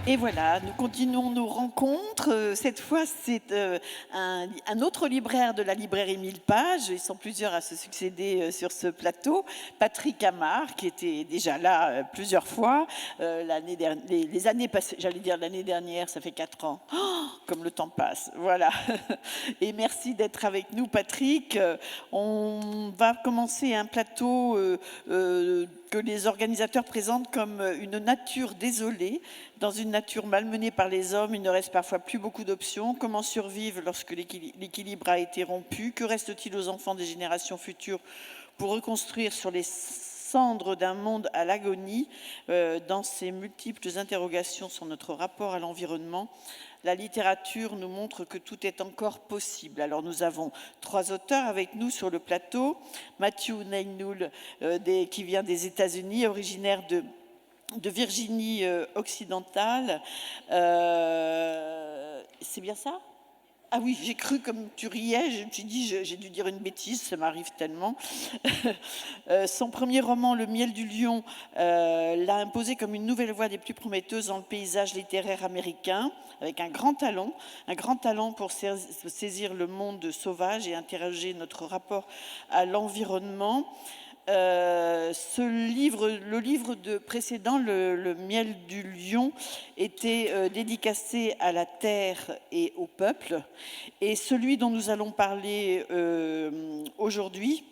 Et voilà, nous continuons nos rencontres. Cette fois, c'est un autre libraire de la librairie 1000 pages. Ils sont plusieurs à se succéder sur ce plateau. Patrick Amar, qui était déjà là plusieurs fois. Les années passées, j'allais dire l'année dernière, ça fait 4 ans. Oh, comme le temps passe. Voilà. Et merci d'être avec nous, Patrick. On va commencer un plateau que les organisateurs présentent comme une nature désolée. Dans une nature malmenée par les hommes, il ne reste parfois plus beaucoup d'options. Comment survivre lorsque l'équilibre a été rompu? Que reste-t-il aux enfants des générations futures pour reconstruire sur les cendres d'un monde à l'agonie? Dans ces multiples interrogations sur notre rapport à l'environnement, la littérature nous montre que tout est encore possible. Alors nous avons 3 auteurs avec nous sur le plateau. Matthew Neynul, qui vient des États-Unis, originaire de Virginie occidentale. C'est bien ça? Ah oui, j'ai cru comme tu riais, je me suis dit j'ai dû dire une bêtise, ça m'arrive tellement. Son premier roman, Le miel du lion, l'a imposé comme une nouvelle voie des plus prometteuses dans le paysage littéraire américain, avec un grand talent pour saisir le monde sauvage et interroger notre rapport à l'environnement. Le livre précédent, le miel du lion, était dédicacé à la terre et au peuple. Et celui dont nous allons parler aujourd'hui,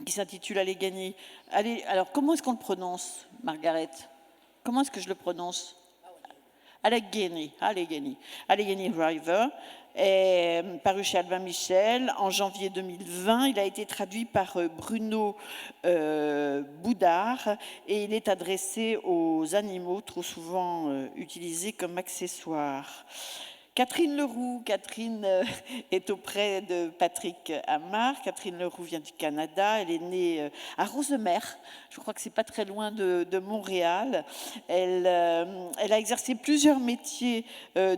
qui s'intitule Allegheny. Alors, comment est-ce qu'on le prononce, Margaret? Comment est-ce que je le prononce? Allegheny River, est paru chez Albin Michel en janvier 2020. Il a été traduit par Bruno Boudard et il est adressé aux animaux, trop souvent utilisés comme accessoires. Catherine Leroux. Catherine est auprès de Patrick Amar. Catherine Leroux vient du Canada. Elle est née à Rosemer. Je crois que c'est pas très loin de Montréal. Elle a exercé plusieurs métiers,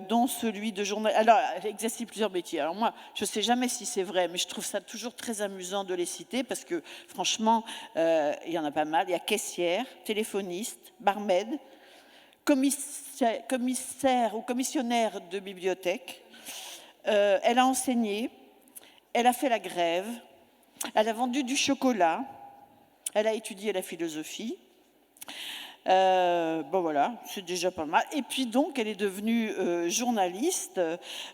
dont celui de journaliste. Alors, elle a exercé plusieurs métiers. Alors moi, je ne sais jamais si c'est vrai, mais je trouve ça toujours très amusant de les citer parce que, franchement, il y en a pas mal. Il y a caissière, téléphoniste, barmaid, commissaire ou commissionnaire de bibliothèque. Elle a enseigné, elle a fait la grève, elle a vendu du chocolat, elle a étudié la philosophie. Bon voilà, c'est déjà pas mal. Et puis donc, elle est devenue journaliste.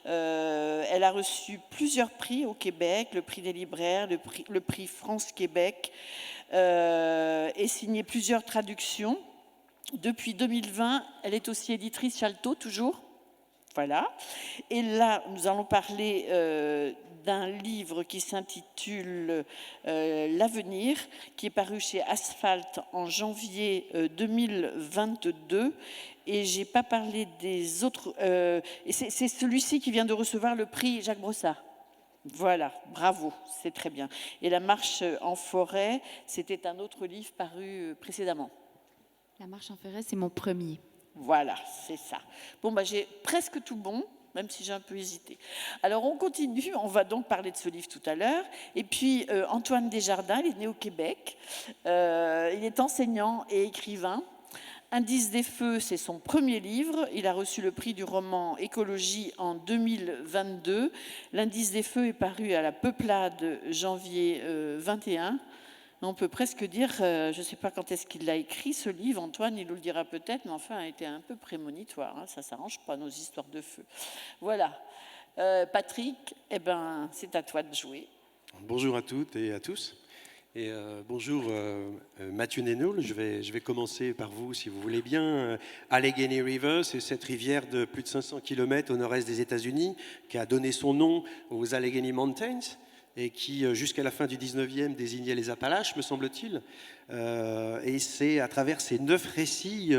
Elle a reçu plusieurs prix au Québec, le prix des libraires, le prix France-Québec, et signé plusieurs traductions. Depuis 2020, elle est aussi éditrice Chalto, toujours. Voilà. Et là, nous allons parler d'un livre qui s'intitule L'Avenir, qui est paru chez Asphalt en janvier 2022. Et j'ai pas parlé des autres. Et c'est celui-ci qui vient de recevoir le prix Jacques Brossard. Voilà, bravo, c'est très bien. Et La Marche en forêt, c'était un autre livre paru précédemment. La marche en forêt, c'est mon premier. Voilà, c'est ça. Bon, bah, j'ai presque tout bon, même si j'ai un peu hésité. Alors, on continue. On va donc parler de ce livre tout à l'heure. Et puis, Antoine Desjardins, il est né au Québec. Il est enseignant et écrivain. Indice des feux, c'est son premier livre. Il a reçu le prix du roman Écologie en 2022. L'Indice des feux est paru à la Peuplade janvier 21. On peut presque dire, je ne sais pas quand est-ce qu'il l'a écrit, ce livre, Antoine, il nous le dira peut-être, mais enfin, a été un peu prémonitoire. Hein, ça ne s'arrange pas, nos histoires de feu. Voilà. Patrick, eh ben, c'est à toi de jouer. Bonjour à toutes et à tous. Et bonjour Matthew Neynul, je vais commencer par vous si vous voulez bien. Allegheny River, c'est cette rivière de plus de 500 km au nord-est des États-Unis qui a donné son nom aux Allegheny Mountains et qui, jusqu'à la fin du 19e, désignait les Appalaches, me semble-t-il. Et c'est à travers ces 9 récits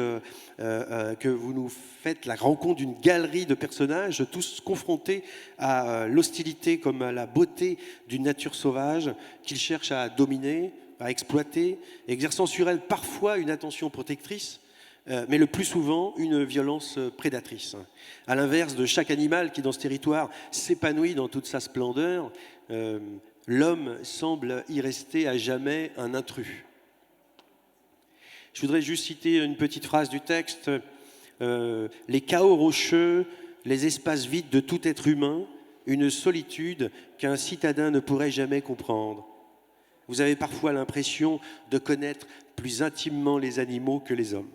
que vous nous faites la rencontre d'une galerie de personnages, tous confrontés à l'hostilité comme à la beauté d'une nature sauvage qu'ils cherchent à dominer, à exploiter, exerçant sur elle parfois une attention protectrice, mais le plus souvent une violence prédatrice. À l'inverse de chaque animal qui, dans ce territoire, s'épanouit dans toute sa splendeur, l'homme semble y rester à jamais un intrus. Je voudrais juste citer une petite phrase du texte. les chaos rocheux, les espaces vides de tout être humain, une solitude qu'un citadin ne pourrait jamais comprendre. Vous avez parfois l'impression de connaître plus intimement les animaux que les hommes.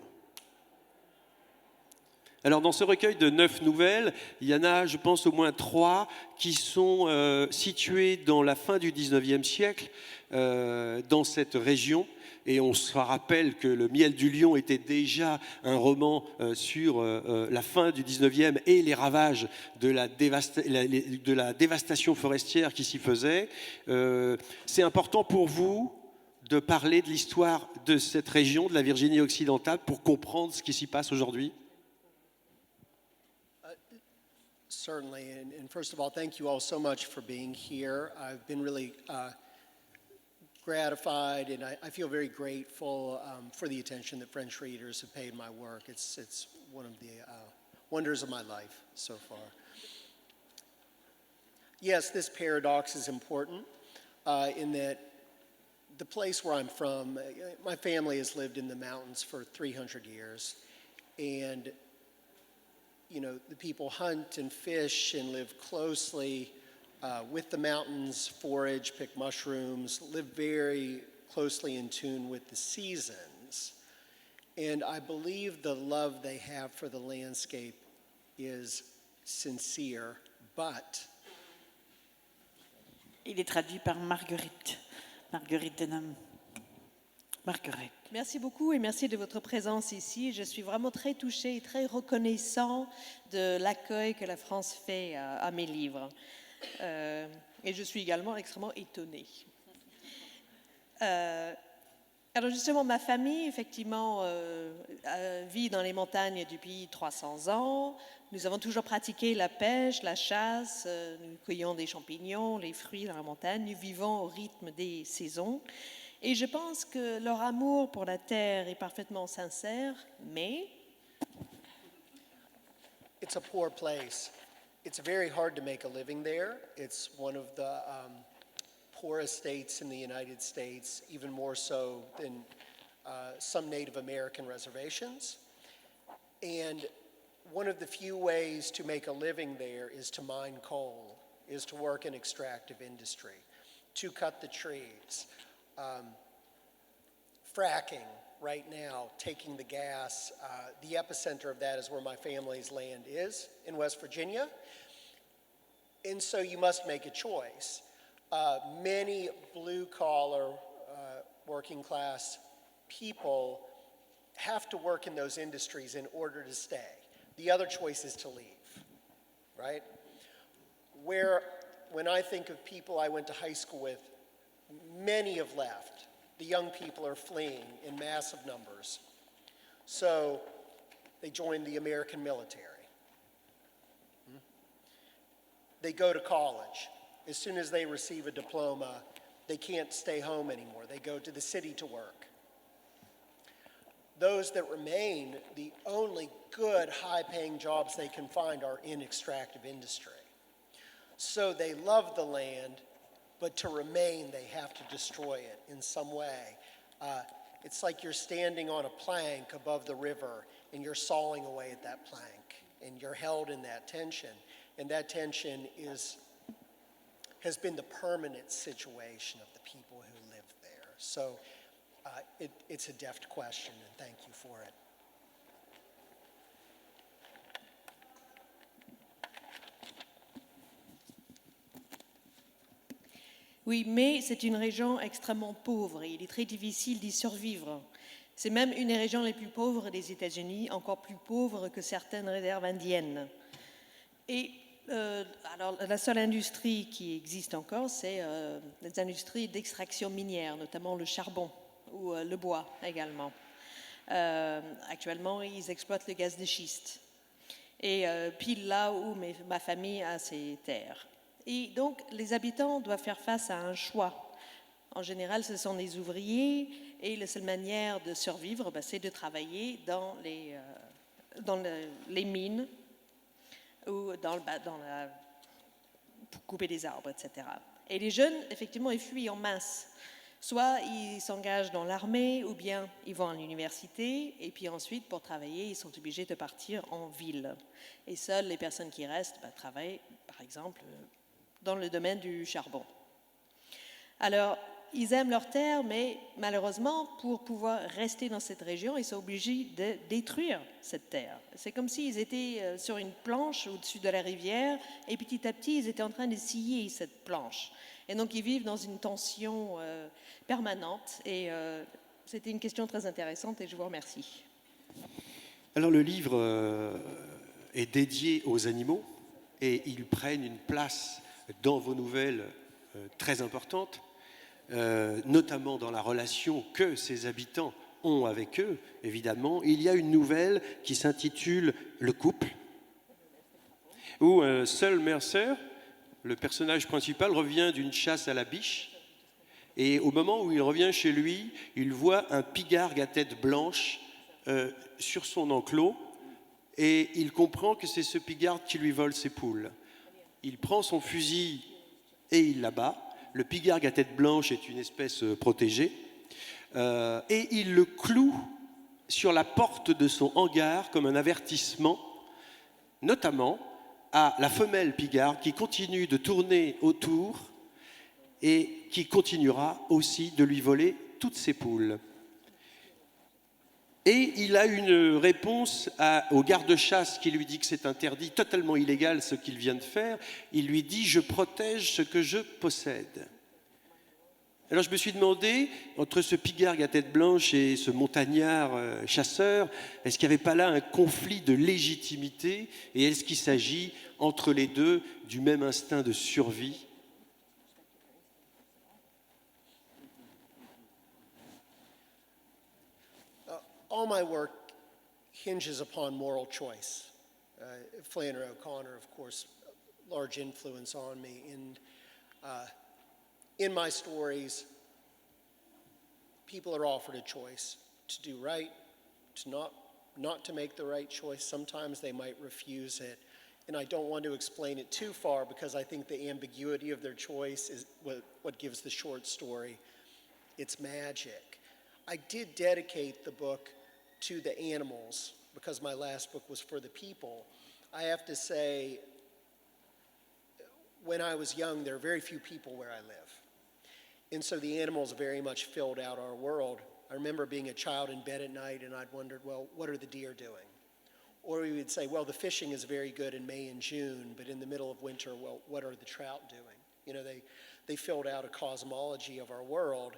Alors dans ce recueil de 9 nouvelles, il y en a, je pense, au moins 3 qui sont situées dans la fin du 19e siècle, dans cette région. Et on se rappelle que Le Miel du Lion était déjà un roman sur la fin du 19e et les ravages de la dévastation forestière qui s'y faisait. C'est important pour vous de parler de l'histoire de cette région, de la Virginie occidentale, pour comprendre ce qui s'y passe aujourd'hui? Certainly, and first of all, thank you all so much for being here. I've been really gratified, and I feel very grateful for the attention that French readers have paid my work. It's one of the wonders of my life so far. Yes, this paradox is important in that the place where I'm from, my family has lived in the mountains for 300 years, and you know, the people hunt and fish and live closely with the mountains, forage, pick mushrooms, live very closely in tune with the seasons. And I believe the love they have for the landscape is sincere, but... Il est traduit par Marguerite. Marguerite Denham. Marguerite. Merci beaucoup et merci de votre présence ici. Je suis vraiment très touchée et très reconnaissant de l'accueil que la France fait à mes livres. Et je suis également extrêmement étonnée. Alors justement, ma famille, effectivement, vit dans les montagnes depuis 300 ans. Nous avons toujours pratiqué la pêche, la chasse, nous cueillons des champignons, les fruits dans la montagne, nous vivons au rythme des saisons. Et je pense que leur amour pour la terre est parfaitement sincère, mais... It's a poor place. It's very hard to make a living there. It's one of the poorest states in the United States, even more so than some Native American reservations. And one of the few ways to make a living there is to mine coal, is to work in extractive industry, to cut the trees. Fracking right now, taking the gas, the epicenter of that is where my family's land is in West Virginia. And so you must make a choice. Many blue-collar, working-class people have to work in those industries in order to stay. The other choice is to leave, right? When I think of people I went to high school with, many have left. The young people are fleeing in massive numbers. So they join the American military. They go to college. As soon as they receive a diploma, they can't stay home anymore. They go to the city to work. Those that remain, the only good high-paying jobs they can find are in extractive industry. So they love the land, but to remain, they have to destroy it in some way. It's like you're standing on a plank above the river, and you're sawing away at that plank, and you're held in that tension. And that tension has been the permanent situation of the people who live there. So it's a deft question, and thank you for it. Oui, mais c'est une région extrêmement pauvre et il est très difficile d'y survivre. C'est même une des régions les plus pauvres des États-Unis, encore plus pauvre que certaines réserves indiennes. Et alors, la seule industrie qui existe encore, c'est les industries d'extraction minière, notamment le charbon ou le bois également. Actuellement, ils exploitent le gaz de schiste. Et pile là où ma famille a ses terres. Et donc, les habitants doivent faire face à un choix. En général, ce sont des ouvriers et la seule manière de survivre, c'est de travailler dans les mines ou pour couper des arbres, etc. Et les jeunes, effectivement, ils fuient en masse Soit ils s'engagent dans l'armée, ou bien ils vont à l'université, et puis ensuite, pour travailler, ils sont obligés de partir en ville. Et seules les personnes qui restent travaillent, par exemple, dans le domaine du charbon. Alors, ils aiment leur terre, mais malheureusement, pour pouvoir rester dans cette région, ils sont obligés de détruire cette terre. C'est comme s'ils étaient sur une planche au-dessus de la rivière, et petit à petit, ils étaient en train de scier cette planche. Et donc, ils vivent dans une tension permanente. Et c'était une question très intéressante, et je vous remercie. Alors le livre est dédié aux animaux et ils prennent une place dans vos nouvelles très importante, notamment dans la relation que ces habitants ont avec eux, évidemment. Il y a une nouvelle qui s'intitule « Le couple », où seul Mercer, le personnage principal, revient d'une chasse à la biche. Et au moment où il revient chez lui, il voit un pigargue à tête blanche sur son enclos et il comprend que c'est ce pigargue qui lui vole ses poules. Il prend son fusil et il l'abat. Le pigargue à tête blanche est une espèce protégée et il le cloue sur la porte de son hangar comme un avertissement, notamment à la femelle pigargue qui continue de tourner autour et qui continuera aussi de lui voler toutes ses poules. Et il a une réponse au garde-chasse qui lui dit que c'est interdit, totalement illégal ce qu'il vient de faire. Il lui dit « Je protège ce que je possède ». Alors je me suis demandé, entre ce pigargue à tête blanche et ce montagnard chasseur, est-ce qu'il n'y avait pas là un conflit de légitimité et est-ce qu'il s'agit entre les deux du même instinct de survie ? All my work hinges upon moral choice. Flannery O'Connor, of course, large influence on me. And in my stories, people are offered a choice to do right, to not to make the right choice. Sometimes they might refuse it. And I don't want to explain it too far because I think the ambiguity of their choice is what gives the short story its magic. I did dedicate the book to the animals because my last book was for the people. I have to say, when I was young, there are very few people where I live. And so the animals very much filled out our world. I remember being a child in bed at night and I'd wondered, well, what are the deer doing? Or we would say, well, the fishing is very good in May and June, but in the middle of winter, well, what are the trout doing? You know, they filled out a cosmology of our world.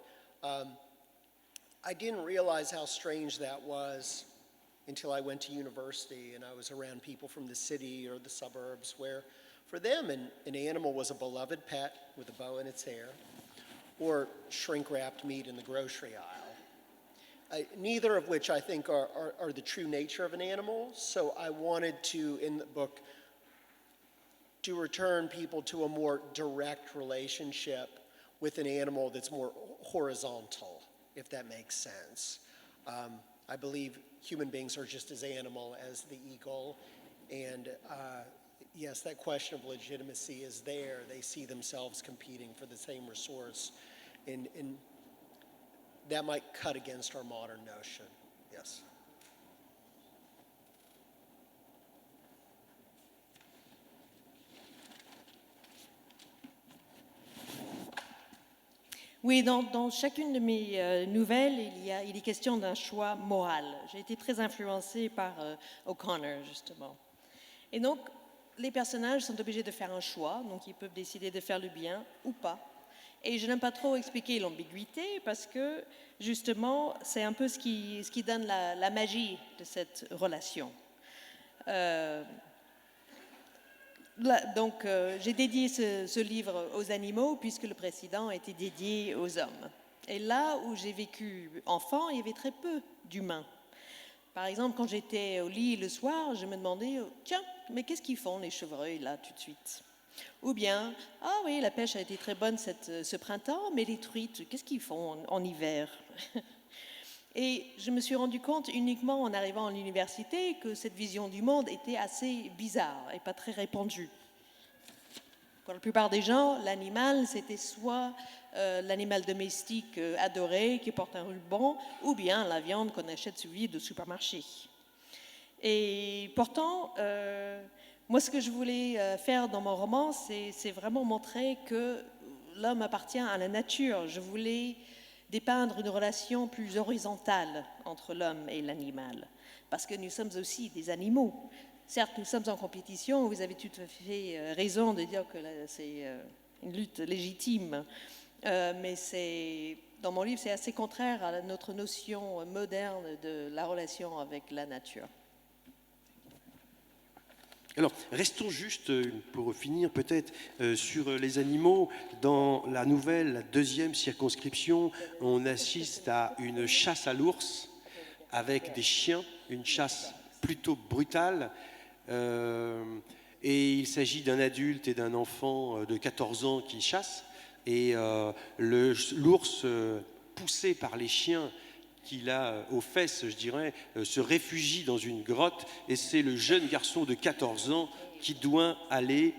I didn't realize how strange that was until I went to university and I was around people from the city or the suburbs where for them an animal was a beloved pet with a bow in its hair or shrink-wrapped meat in the grocery aisle. Neither of which I think are the true nature of an animal, so I wanted to, in the book, to return people to a more direct relationship with an animal that's more horizontal, if that makes sense. I believe human beings are just as animal as the eagle, and yes, that question of legitimacy is there. They see themselves competing for the same resource, and that might cut against our modern notion, yes. Oui, dans chacune de mes nouvelles, il est question d'un choix moral. J'ai été très influencée par O'Connor, justement. Et donc, les personnages sont obligés de faire un choix, donc ils peuvent décider de faire le bien ou pas. Et je n'aime pas trop expliquer l'ambiguïté parce que, justement, c'est un peu ce qui donne la magie de cette relation. Donc, j'ai dédié ce livre aux animaux puisque le précédent était dédié aux hommes. Et là où j'ai vécu enfant, il y avait très peu d'humains. Par exemple, quand j'étais au lit le soir, je me demandais, tiens, mais qu'est-ce qu'ils font les chevreuils là tout de suite? Ou bien, ah oui, la pêche a été très bonne ce printemps, mais les truites, qu'est-ce qu'ils font en hiver? Et je me suis rendu compte uniquement en arrivant à l'université que cette vision du monde était assez bizarre et pas très répandue. Pour la plupart des gens, l'animal, c'était soit l'animal domestique adoré qui porte un ruban, ou bien la viande qu'on achète sur le supermarché. Et pourtant, moi, ce que je voulais faire dans mon roman, c'est vraiment montrer que l'homme appartient à la nature. Je voulais dépeindre une relation plus horizontale entre l'homme et l'animal, parce que nous sommes aussi des animaux. Certes, nous sommes en compétition, vous avez tout à fait raison de dire que c'est une lutte légitime, mais dans mon livre, c'est assez contraire à notre notion moderne de la relation avec la nature. Alors, restons juste, pour finir peut-être, sur les animaux. Dans la deuxième circonscription, on assiste à une chasse à l'ours avec des chiens, une chasse plutôt brutale. Et il s'agit d'un adulte et d'un enfant de 14 ans qui chassent. Et l'ours, poussé par les chiens, qu'il a aux fesses, je dirais, se réfugie dans une grotte, et c'est le jeune garçon de 14 ans qui doit aller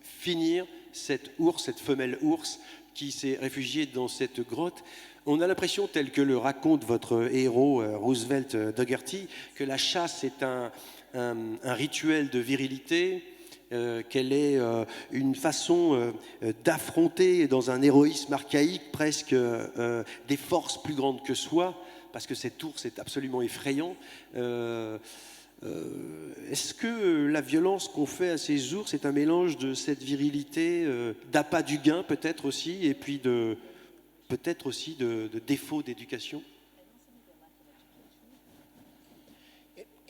finir cette femelle ours qui s'est réfugiée dans cette grotte. On a l'impression, tel que le raconte votre héros Roosevelt Dougherty, que la chasse est un rituel de virilité, qu'elle est une façon d'affronter dans un héroïsme archaïque presque des forces plus grandes que soi, parce que cet ours est absolument effrayant. Est-ce que la violence qu'on fait à ces ours est un mélange de cette virilité, d'appât du gain peut-être aussi, et puis peut-être aussi de défaut d'éducation?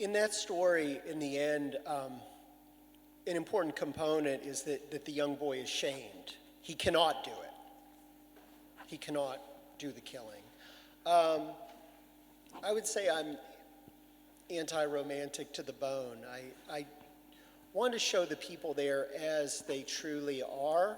In that story, in the end, an important component is that the young boy is shamed. He cannot do it. He cannot do the killing. I would say I'm anti-romantic to the bone. I want to show the people there as they truly are.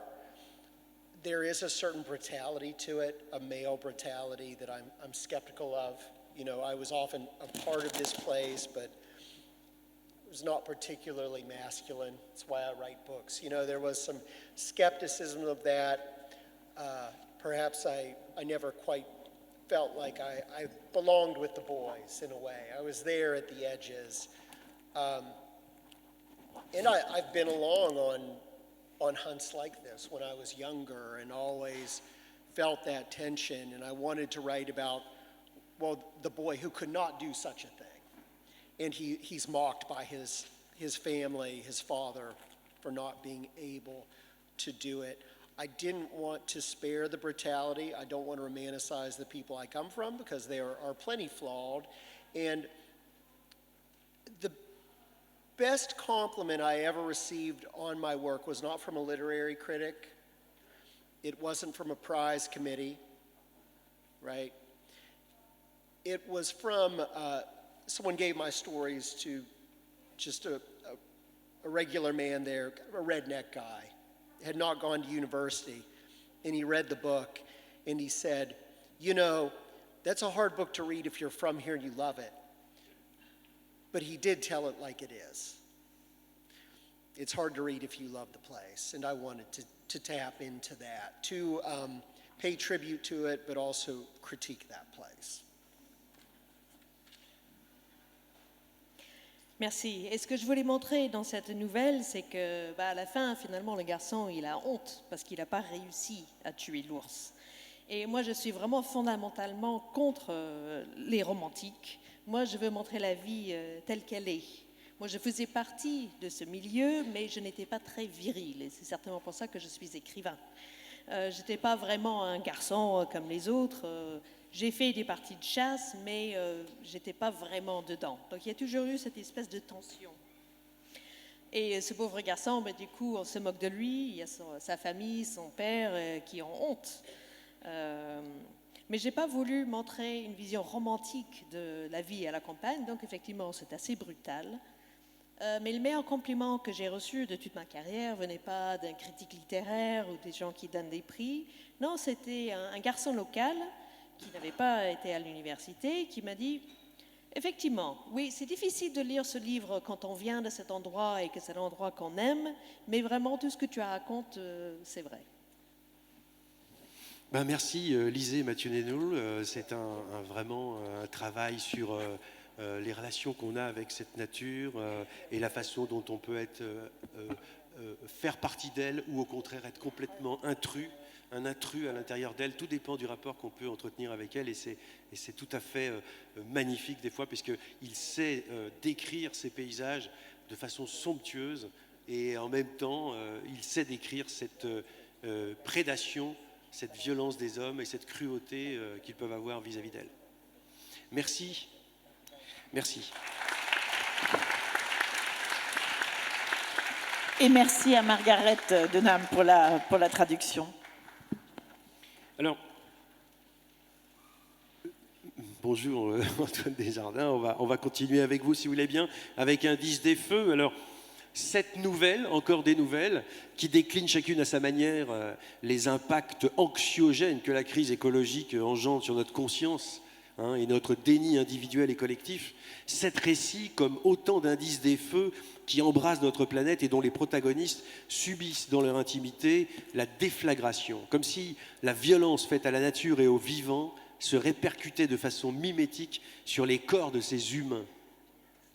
There is a certain brutality to it, a male brutality that I'm skeptical of. You know, I was often a part of this place, but it was not particularly masculine. That's why I write books. You know, there was some skepticism of that. Perhaps I never quite felt like I belonged with the boys in a way. I was there at the edges. And I've been along on hunts like this when I was younger and always felt that tension. And I wanted to write about, well, the boy who could not do such a thing. And he's mocked by his family, his father, for not being able to do it. I didn't want to spare the brutality. I don't want to romanticize the people I come from because they are plenty flawed. And the best compliment I ever received on my work was not from a literary critic. It wasn't from a prize committee, right? It was from someone gave my stories to just a regular man there, a redneck guy, had not gone to university, and he read the book, and he said, you know, that's a hard book to read if you're from here and you love it. But he did tell it like it is. It's hard to read if you love the place, and I wanted to tap into that, to pay tribute to it, but also critique that place. Merci. Et ce que je voulais montrer dans cette nouvelle, c'est que à la fin, finalement, le garçon, il a honte parce qu'il n'a pas réussi à tuer l'ours. Et moi, je suis vraiment fondamentalement contre les romantiques. Moi, je veux montrer la vie telle qu'elle est. Moi, je faisais partie de ce milieu, mais je n'étais pas très viril. Et c'est certainement pour ça que je suis écrivain. Je n'étais pas vraiment un garçon comme les autres. J'ai fait des parties de chasse, mais je n'étais pas vraiment dedans. Donc il y a toujours eu cette espèce de tension. Et ce pauvre garçon, du coup, on se moque de lui. Il y a sa famille, son père qui ont honte. Mais je n'ai pas voulu montrer une vision romantique de la vie à la campagne. Donc effectivement, c'est assez brutal. Mais le meilleur compliment que j'ai reçu de toute ma carrière venait pas d'un critique littéraire ou des gens qui donnent des prix. Non, c'était un garçon local qui n'avait pas été à l'université, qui m'a dit Effectivement, oui, c'est difficile de lire ce livre quand on vient de cet endroit et que c'est l'endroit qu'on aime, mais vraiment tout ce que tu racontes, c'est vrai. Ben, merci Lisée Mathieu Nénoul. C'est vraiment un travail sur les relations qu'on a avec cette nature et la façon dont on peut faire partie d'elle ou au contraire être complètement un intrus à l'intérieur d'elle. Tout dépend du rapport qu'on peut entretenir avec elle et c'est tout à fait magnifique des fois puisqu'il sait décrire ces paysages de façon somptueuse et en même temps il sait décrire cette prédation, cette violence des hommes et cette cruauté qu'ils peuvent avoir vis-à-vis d'elle. Merci. Merci. Et merci à Margaret Denham pour la traduction. Alors, bonjour Antoine Desjardins, on va continuer avec vous si vous voulez bien, avec Indice des feux. Alors, 7 nouvelles, encore des nouvelles, qui déclinent chacune à sa manière les impacts anxiogènes que la crise écologique engendre sur notre conscience et notre déni individuel et collectif. 7 récits comme autant d'indices des feux qui embrassent notre planète et dont les protagonistes subissent dans leur intimité la déflagration, comme si la violence faite à la nature et aux vivants se répercutait de façon mimétique sur les corps de ces humains.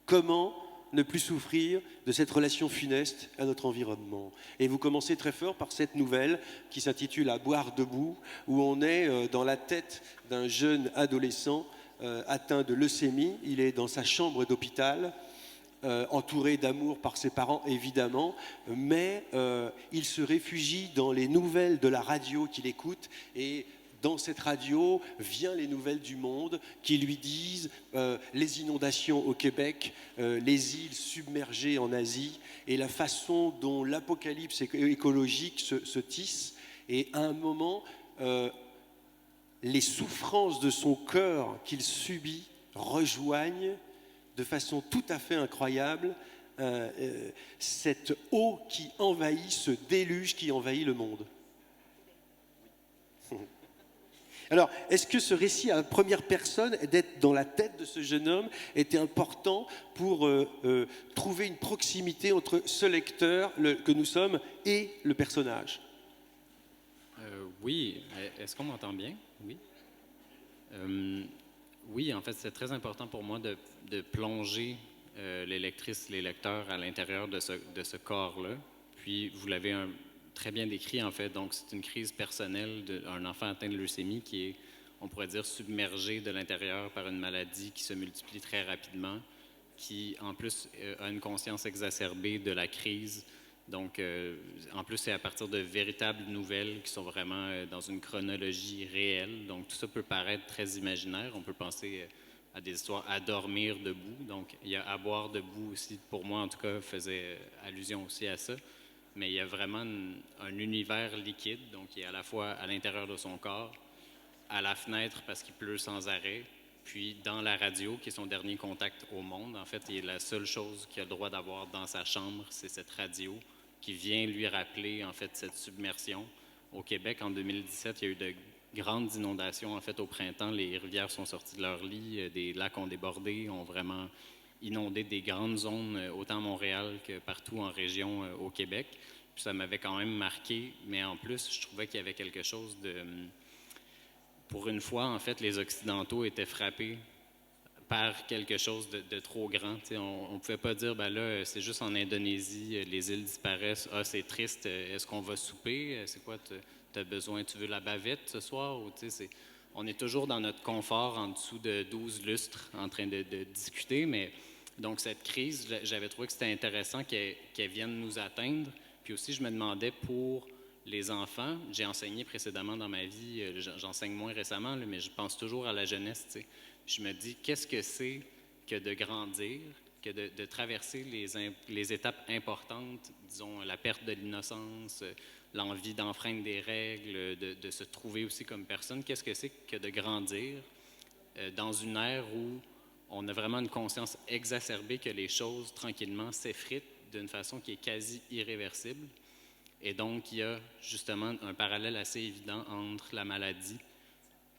Comment ne plus souffrir de cette relation funeste à notre environnement? Et vous commencez très fort par cette nouvelle qui s'intitule « À boire debout », où on est dans la tête d'un jeune adolescent atteint de leucémie. Il est dans sa chambre d'hôpital, entouré d'amour par ses parents évidemment, mais il se réfugie dans les nouvelles de la radio qu'il écoute et dans cette radio viennent les nouvelles du monde qui lui disent les inondations au Québec, les îles submergées en Asie et la façon dont l'apocalypse écologique se tisse. Et à un moment, les souffrances de son cœur qu'il subit rejoignent de façon tout à fait incroyable cette eau qui envahit, ce déluge qui envahit le monde. Alors, est-ce que ce récit à la première personne, d'être dans la tête de ce jeune homme, était important pour trouver une proximité entre ce lecteur que nous sommes et le personnage? Oui. Est-ce qu'on m'entend bien? Oui. Oui, en fait, c'est très important pour moi de plonger les lectrices, les lecteurs à l'intérieur de ce corps-là. Puis, vous l'avez très bien décrit, en fait. Donc, c'est une crise personnelle d'un enfant atteint de leucémie qui est, on pourrait dire, submergé de l'intérieur par une maladie qui se multiplie très rapidement, qui, en plus, a une conscience exacerbée de la crise. Donc, en plus, c'est à partir de véritables nouvelles qui sont vraiment dans une chronologie réelle. Donc, tout ça peut paraître très imaginaire. On peut penser à des histoires à dormir debout. Donc, il y a à boire debout aussi, pour moi, en tout cas, faisait allusion aussi à ça. Mais il y a vraiment un univers liquide, donc il est à la fois à l'intérieur de son corps, à la fenêtre parce qu'il pleut sans arrêt, puis dans la radio, qui est son dernier contact au monde. En fait, il est la seule chose qu'il a le droit d'avoir dans sa chambre, c'est cette radio qui vient lui rappeler, en fait, cette submersion. Au Québec, en 2017, il y a eu de grandes inondations. En fait, au printemps, les rivières sont sorties de leur lit, des lacs ont débordé, ont vraiment inondé des grandes zones, autant à Montréal que partout en région au Québec. Puis ça m'avait quand même marqué, mais en plus, je trouvais qu'il y avait quelque chose de... Pour une fois, en fait, les Occidentaux étaient frappés par quelque chose de trop grand. T'sais, on ne pouvait pas dire, ben là, c'est juste en Indonésie, les îles disparaissent, ah, c'est triste, est-ce qu'on va souper? C'est quoi, tu as besoin, tu veux la bavette ce soir? Ou, on est toujours dans notre confort en dessous de 12 lustres en train de discuter, mais donc cette crise, j'avais trouvé que c'était intéressant qu'elle vienne nous atteindre. Puis aussi, je me demandais pour les enfants, j'ai enseigné précédemment dans ma vie, j'enseigne moins récemment, mais je pense toujours à la jeunesse. T'sais. Je me dis, qu'est-ce que c'est que de grandir, que de traverser les étapes importantes, disons la perte de l'innocence, l'envie d'enfreindre des règles, de se trouver aussi comme personne. Qu'est-ce que c'est que de grandir dans une ère où on a vraiment une conscience exacerbée que les choses, tranquillement, s'effritent d'une façon qui est quasi irréversible. Et donc, il y a justement un parallèle assez évident entre la maladie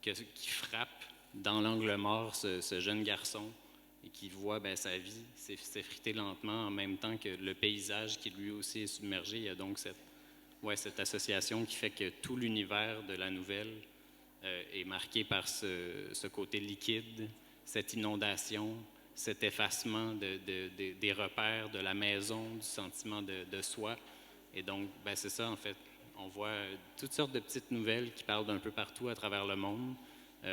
qui frappe dans l'angle mort ce jeune garçon et qui voit sa vie s'effriter lentement en même temps que le paysage qui lui aussi est submergé. Il y a donc cette association qui fait que tout l'univers de la nouvelle est marqué par ce côté liquide, cette inondation, cet effacement des repères, de la maison, du sentiment de soi. Et donc, c'est ça, en fait. On voit toutes sortes de petites nouvelles qui parlent d'un peu partout à travers le monde,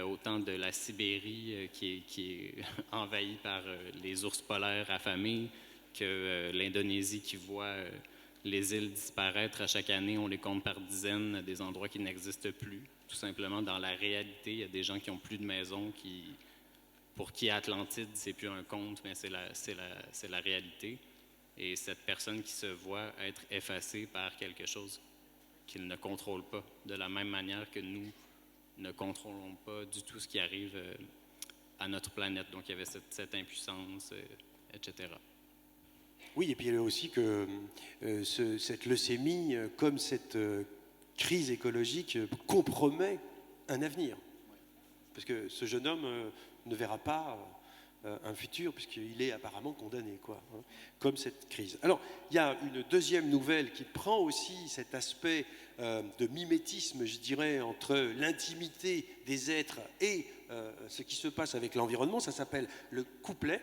autant de la Sibérie qui est envahie par les ours polaires affamés, que l'Indonésie qui voit les îles disparaître à chaque année. On les compte par dizaines, des endroits qui n'existent plus. Tout simplement, dans la réalité, il y a des gens qui n'ont plus de maison, pour qui Atlantide, c'est plus un conte, mais c'est la réalité. Et cette personne qui se voit être effacée par quelque chose qu'il ne contrôle pas, de la même manière que nous ne contrôlons pas du tout ce qui arrive à notre planète. Donc, il y avait cette impuissance, etc. Oui, et puis il y a aussi que cette leucémie, comme cette crise écologique, compromet un avenir. Parce que ce jeune homme ne verra pas un futur, puisqu'il est apparemment condamné, comme cette crise. Alors, il y a une deuxième nouvelle qui prend aussi cet aspect de mimétisme, je dirais, entre l'intimité des êtres et ce qui se passe avec l'environnement. Ça s'appelle le couplet.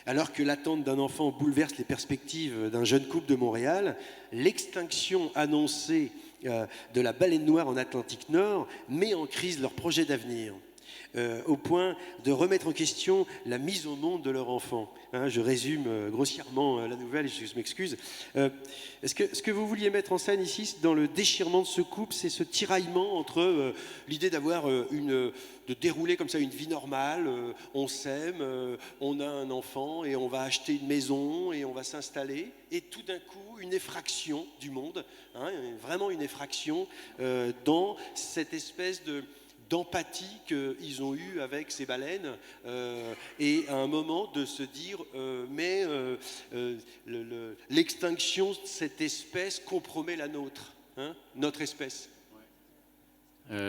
Alors que l'attente d'un enfant bouleverse les perspectives d'un jeune couple de Montréal, l'extinction annoncée de la baleine noire en Atlantique Nord met en crise leur projet d'avenir. Au point de remettre en question la mise au monde de leur enfant. Je résume grossièrement la nouvelle et je m'excuse. Ce que vous vouliez mettre en scène ici, dans le déchirement de ce couple, c'est ce tiraillement entre l'idée d'avoir de dérouler comme ça une vie normale, on s'aime, on a un enfant et on va acheter une maison et on va s'installer, et tout d'un coup une effraction du monde, vraiment une effraction dans cette espèce d'empathie qu'ils ont eue avec ces baleines, et à un moment de se dire mais l'extinction de cette espèce compromet la nôtre, notre espèce.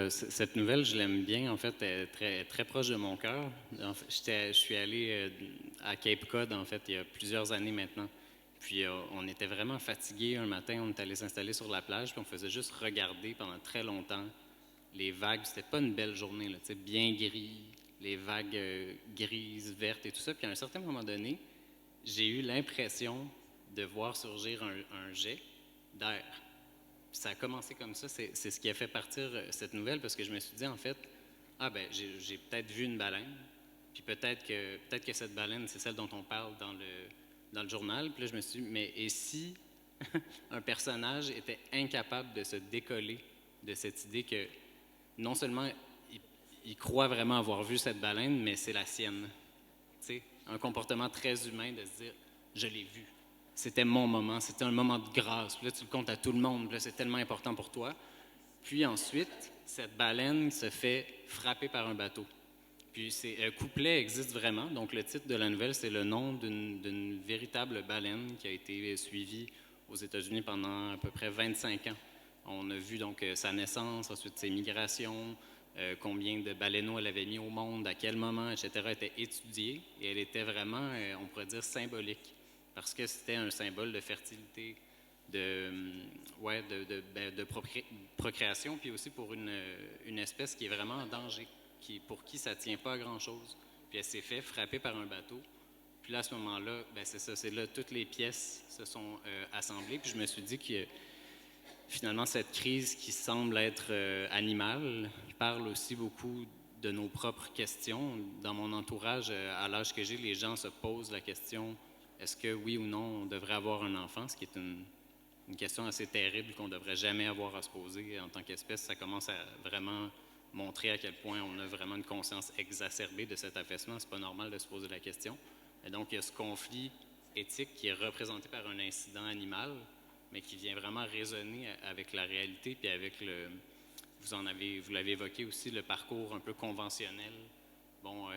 Cette nouvelle, je l'aime bien, en fait, elle est très proche de mon cœur. Je suis allé à Cape Cod, en fait, il y a plusieurs années maintenant. Puis on était vraiment fatigués un matin, on est allé s'installer sur la plage, puis on faisait juste regarder pendant très longtemps les vagues. C'était pas une belle journée, là, bien gris, les vagues grises, vertes et tout ça. Puis à un certain moment donné, j'ai eu l'impression de voir surgir un jet d'air. Puis ça a commencé comme ça. C'est ce qui a fait partir cette nouvelle, parce que je me suis dit, en fait, j'ai peut-être vu une baleine, puis peut-être que cette baleine, c'est celle dont on parle dans le journal. Puis là, je me suis dit, mais et si un personnage était incapable de se décoller de cette idée que non seulement il croit vraiment avoir vu cette baleine, mais c'est la sienne. T'sais, un comportement très humain de se dire « je l'ai vu, c'était mon moment, c'était un moment de grâce ». Puis là, tu le comptes à tout le monde, puis là, c'est tellement important pour toi. Puis ensuite, cette baleine se fait frapper par un bateau. Puis couplet existe vraiment. Donc le titre de la nouvelle, c'est le nom d'une véritable baleine qui a été suivie aux États-Unis pendant à peu près 25 ans. On a vu donc sa naissance, ensuite ses migrations, combien de baleineaux elle avait mis au monde, à quel moment, etc., était étudiée. Et elle était vraiment, on pourrait dire, symbolique, parce que c'était un symbole de fertilité, de procréation, puis aussi pour une espèce qui est vraiment en danger, pour qui ça ne tient pas à grand-chose. Puis elle s'est fait frapper par un bateau. Puis là, à ce moment-là, c'est ça, c'est là toutes les pièces se sont assemblées. Puis je me suis dit que finalement, cette crise qui semble être animale parle aussi beaucoup de nos propres questions. Dans mon entourage, à l'âge que j'ai, les gens se posent la question, est-ce que oui ou non on devrait avoir un enfant, ce qui est une question assez terrible qu'on ne devrait jamais avoir à se poser en tant qu'espèce. Ça commence à vraiment montrer à quel point on a vraiment une conscience exacerbée de cet affaissement. C'est pas normal de se poser la question. Et donc, il y a ce conflit éthique qui est représenté par un incident animal, mais qui vient vraiment résonner avec la réalité, puis avec vous l'avez évoqué aussi, le parcours un peu conventionnel. Bon,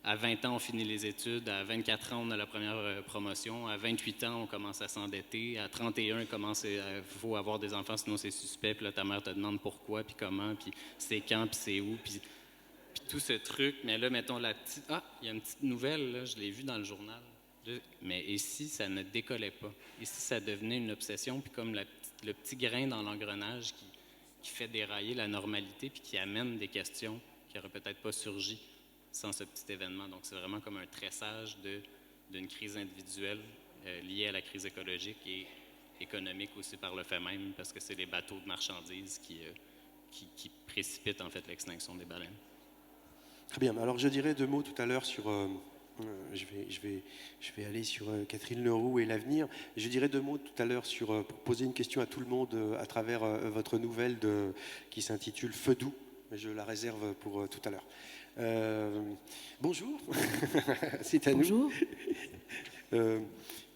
à 20 ans, on finit les études, à 24 ans, on a la première promotion, à 28 ans, on commence à s'endetter, à 31, il faut avoir des enfants, sinon c'est suspect, puis là, ta mère te demande pourquoi, puis comment, puis c'est quand, puis c'est où, puis tout ce truc, mais là, mettons la petite... Ah, il y a une petite nouvelle, là, je l'ai vue dans le journal. Mais ici, ça ne décollait pas. Ici, ça devenait une obsession, puis comme le petit grain dans l'engrenage qui fait dérailler la normalité, puis qui amène des questions qui n'auraient peut-être pas surgi sans ce petit événement. Donc, c'est vraiment comme un tressage d'une crise individuelle liée à la crise écologique et économique aussi par le fait même, parce que c'est les bateaux de marchandises qui précipitent en fait l'extinction des baleines. Très bien. Alors, je dirais 2 mots tout à l'heure sur... je vais aller sur Catherine Leroux et l'avenir. Je dirais 2 mots tout à l'heure pour poser une question à tout le monde à travers votre nouvelle qui s'intitule Feu doux. Je la réserve pour tout à l'heure. Bonjour, c'est à Bonjour. nous.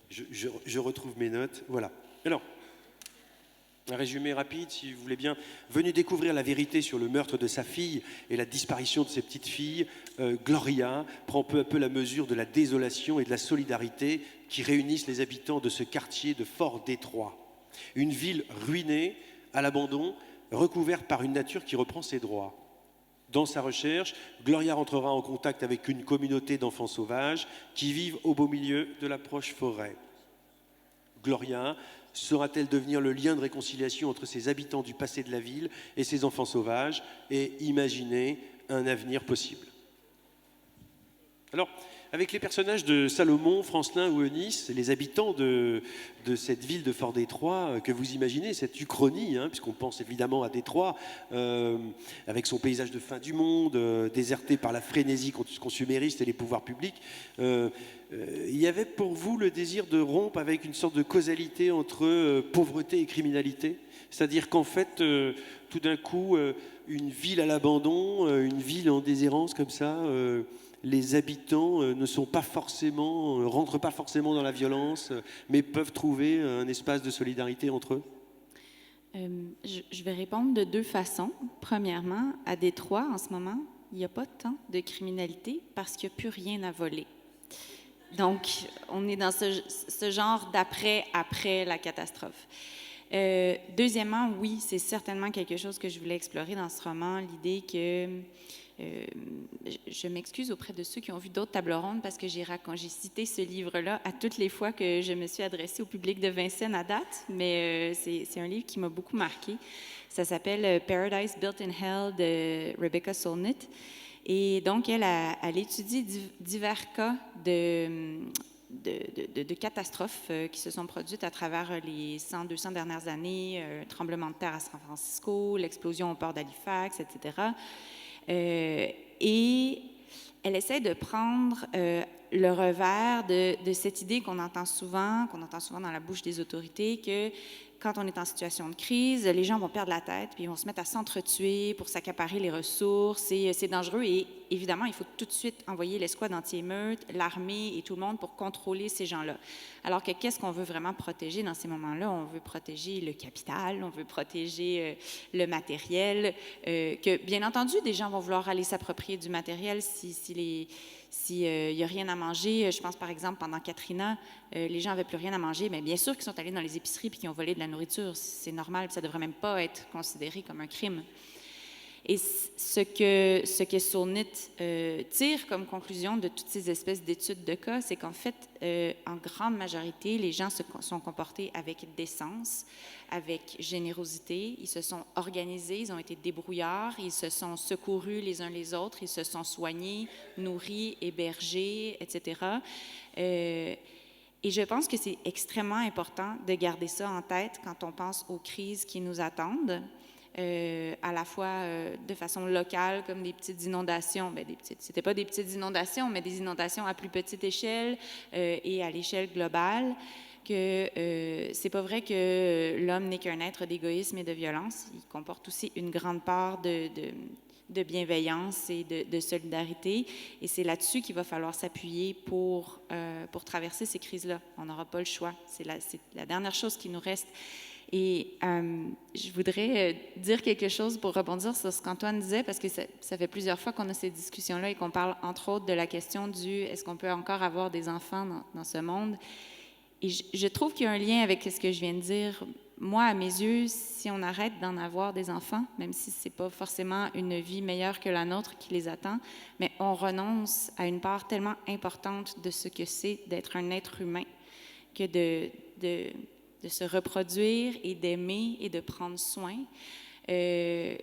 Je retrouve mes notes. Voilà. Alors, un résumé rapide, si vous voulez bien. Venu découvrir la vérité sur le meurtre de sa fille et la disparition de ses petites filles, Gloria prend peu à peu la mesure de la désolation et de la solidarité qui réunissent les habitants de ce quartier de Fort-Détroit. Une ville ruinée, à l'abandon, recouverte par une nature qui reprend ses droits. Dans sa recherche, Gloria rentrera en contact avec une communauté d'enfants sauvages qui vivent au beau milieu de la proche forêt. Gloria saura-t-elle devenir le lien de réconciliation entre ces habitants du passé de la ville et ces enfants sauvages et imaginer un avenir possible? Alors, avec les personnages de Salomon, Francelin ou Eunice, les habitants de cette ville de Fort-Détroit que vous imaginez, cette Uchronie, puisqu'on pense évidemment à Détroit, avec son paysage de fin du monde, déserté par la frénésie consumériste et les pouvoirs publics, il y avait pour vous le désir de rompre avec une sorte de causalité entre pauvreté et criminalité? C'est-à-dire qu'en fait, tout d'un coup, une ville à l'abandon, une ville en déshérence comme ça, les habitants ne sont pas forcément, rentrent pas forcément dans la violence, mais peuvent trouver un espace de solidarité entre eux? Je vais répondre de 2 façons. Premièrement, à Détroit, en ce moment, il n'y a pas tant de criminalité parce qu'il n'y a plus rien à voler. Donc, on est dans ce genre après la catastrophe. Deuxièmement, oui, c'est certainement quelque chose que je voulais explorer dans ce roman, l'idée que... je m'excuse auprès de ceux qui ont vu d'autres tables rondes parce que j'ai cité ce livre-là à toutes les fois que je me suis adressée au public de Vincennes à date, mais c'est un livre qui m'a beaucoup marqué. Ça s'appelle Paradise Built in Hell de Rebecca Solnit. Et donc, elle étudie divers cas de catastrophes qui se sont produites à travers les 100-200 dernières années, tremblement de terre à San Francisco, l'explosion au port d'Halifax, etc. Et elle essaie de prendre le revers de cette idée qu'on entend souvent dans la bouche des autorités, que quand on est en situation de crise, les gens vont perdre la tête, puis ils vont se mettre à s'entretuer pour s'accaparer les ressources, et c'est dangereux. Et évidemment, il faut tout de suite envoyer l'escouade anti-émeute, l'armée et tout le monde pour contrôler ces gens-là. Alors que qu'est-ce qu'on veut vraiment protéger dans ces moments-là? On veut protéger le capital, on veut protéger le matériel, que bien entendu, des gens vont vouloir aller s'approprier du matériel s'il n'y a rien à manger. Je pense par exemple, pendant Katrina, les gens n'avaient plus rien à manger, mais bien sûr qu'ils sont allés dans les épiceries et qu'ils ont volé de la nourriture. C'est normal, ça ne devrait même pas être considéré comme un crime. Et ce que Solnit tire comme conclusion de toutes ces espèces d'études de cas, c'est qu'en fait, en grande majorité, les gens se sont comportés avec décence, avec générosité. Ils se sont organisés, ils ont été débrouillards, ils se sont secourus les uns les autres, ils se sont soignés, nourris, hébergés, etc. Et je pense que c'est extrêmement important de garder ça en tête quand on pense aux crises qui nous attendent. À la fois de façon locale, comme des petites inondations. C'était pas des petites inondations, mais des inondations à plus petite échelle et à l'échelle globale. Que c'est pas vrai que l'homme n'est qu'un être d'égoïsme et de violence. Il comporte aussi une grande part de bienveillance et de solidarité. Et c'est là-dessus qu'il va falloir s'appuyer pour traverser ces crises-là. On n'aura pas le choix. C'est la dernière chose qui nous reste. Et je voudrais dire quelque chose pour rebondir sur ce qu'Antoine disait, parce que ça fait plusieurs fois qu'on a ces discussions-là et qu'on parle entre autres de la question du « est-ce qu'on peut encore avoir des enfants dans ce monde ?» je trouve qu'il y a un lien avec ce que je viens de dire. Moi, à mes yeux, si on arrête d'en avoir des enfants, même si ce n'est pas forcément une vie meilleure que la nôtre qui les attend, mais on renonce à une part tellement importante de ce que c'est d'être un être humain, que de se reproduire et d'aimer et de prendre soin, que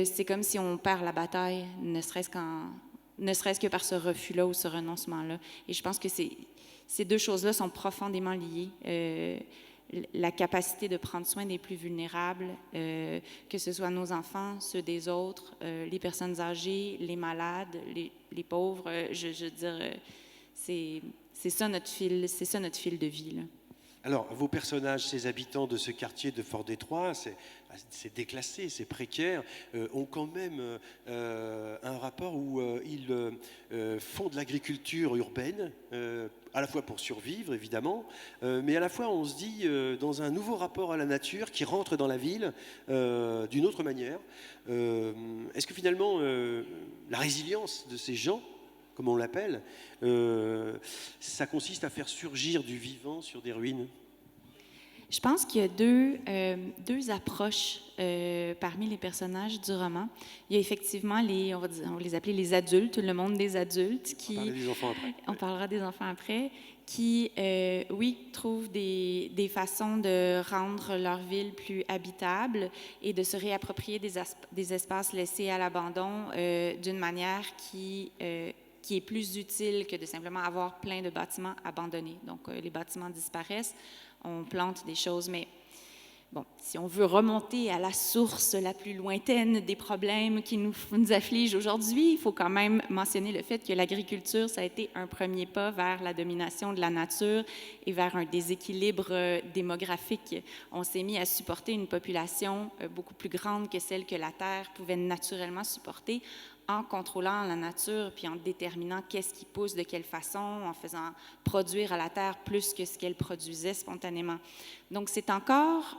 c'est comme si on perd la bataille, ne serait-ce que par ce refus-là ou ce renoncement-là. Et je pense que ces deux choses-là sont profondément liées. La capacité de prendre soin des plus vulnérables, que ce soit nos enfants, ceux des autres, les personnes âgées, les malades, les pauvres. Je veux dire, c'est ça notre fil de vie, là. Alors, vos personnages, ces habitants de ce quartier de Fort-Détroit, c'est déclassé, c'est précaire, ont quand même un rapport où ils font de l'agriculture urbaine, à la fois pour survivre, évidemment, mais à la fois, on se dit, dans un nouveau rapport à la nature qui rentre dans la ville d'une autre manière. Est-ce que finalement, la résilience de ces gens, comme on l'appelle, ça consiste à faire surgir du vivant sur des ruines? Je pense qu'il y a deux approches parmi les personnages du roman. Il y a effectivement on va les appeler les adultes, le monde des adultes. On va parler des enfants après. On parlera des enfants après, qui, oui, trouvent des façons de rendre leur ville plus habitable et de se réapproprier des espaces laissés à l'abandon d'une manière qui est plus utile que de simplement avoir plein de bâtiments abandonnés. Donc, les bâtiments disparaissent, on plante des choses, mais bon, si on veut remonter à la source la plus lointaine des problèmes qui nous affligent aujourd'hui, il faut quand même mentionner le fait que l'agriculture, ça a été un premier pas vers la domination de la nature et vers un déséquilibre démographique. On s'est mis à supporter une population beaucoup plus grande que celle que la Terre pouvait naturellement supporter, en contrôlant la nature, puis en déterminant qu'est-ce qui pousse de quelle façon, en faisant produire à la Terre plus que ce qu'elle produisait spontanément. Donc, c'est encore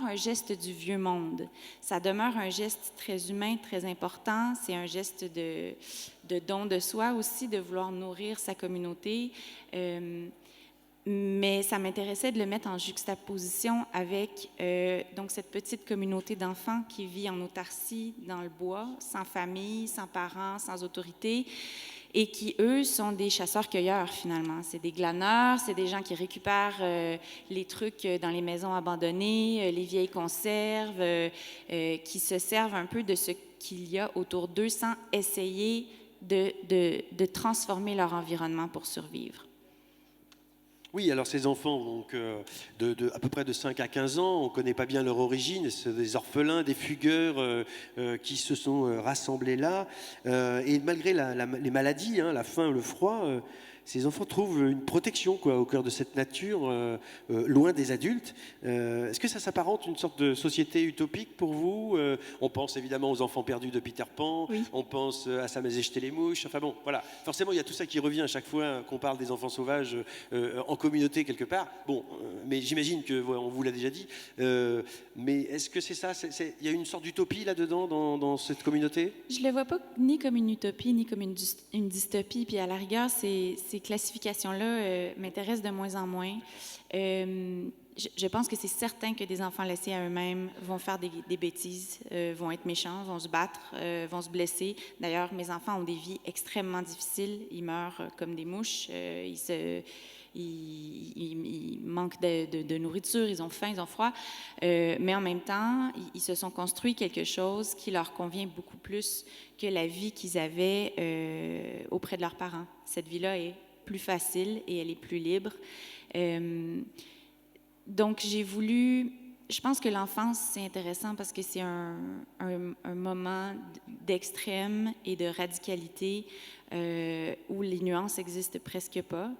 un geste du vieux monde. Ça demeure un geste très humain, très important. C'est un geste de don de soi aussi, de vouloir nourrir sa communauté. Mais ça m'intéressait de le mettre en juxtaposition avec donc cette petite communauté d'enfants qui vit en autarcie dans le bois, sans famille, sans parents, sans autorité, et qui, eux, sont des chasseurs-cueilleurs, finalement. C'est des glaneurs, c'est des gens qui récupèrent les trucs dans les maisons abandonnées, les vieilles conserves, qui se servent un peu de ce qu'il y a autour d'eux sans essayer de transformer leur environnement pour survivre. Oui, alors ces enfants, donc, à peu près de 5 à 15 ans, on ne connaît pas bien leur origine, c'est des orphelins, des fugueurs qui se sont rassemblés là. Et malgré les maladies, la faim, le froid, ces enfants trouvent une protection au cœur de cette nature, loin des adultes. Est-ce que ça s'apparente à une sorte de société utopique pour vous? On pense évidemment aux enfants perdus de Peter Pan, oui. On pense à Sa Majesté les Mouches. Enfin bon, voilà. Forcément, il y a tout ça qui revient à chaque fois qu'on parle des enfants sauvages en communauté quelque part. Bon, mais j'imagine qu'on vous l'a déjà dit. Mais est-ce que c'est ça? Il y a une sorte d'utopie là-dedans, dans cette communauté? Je ne le vois pas ni comme une utopie, ni comme une dystopie. Puis à la rigueur, ces classifications-là m'intéressent de moins en moins. Je pense que c'est certain que des enfants laissés à eux-mêmes vont faire des bêtises, vont être méchants, vont se battre, vont se blesser. D'ailleurs, mes enfants ont des vies extrêmement difficiles. Ils meurent comme des mouches. Ils manquent de nourriture, ils ont faim, ils ont froid. Mais en même temps, ils se sont construits quelque chose qui leur convient beaucoup plus que la vie qu'ils avaient auprès de leurs parents. Cette vie-là est plus facile et elle est plus libre. Donc, je pense que l'enfance, c'est intéressant parce que c'est un moment d'extrême et de radicalité où les nuances n'existent presque pas.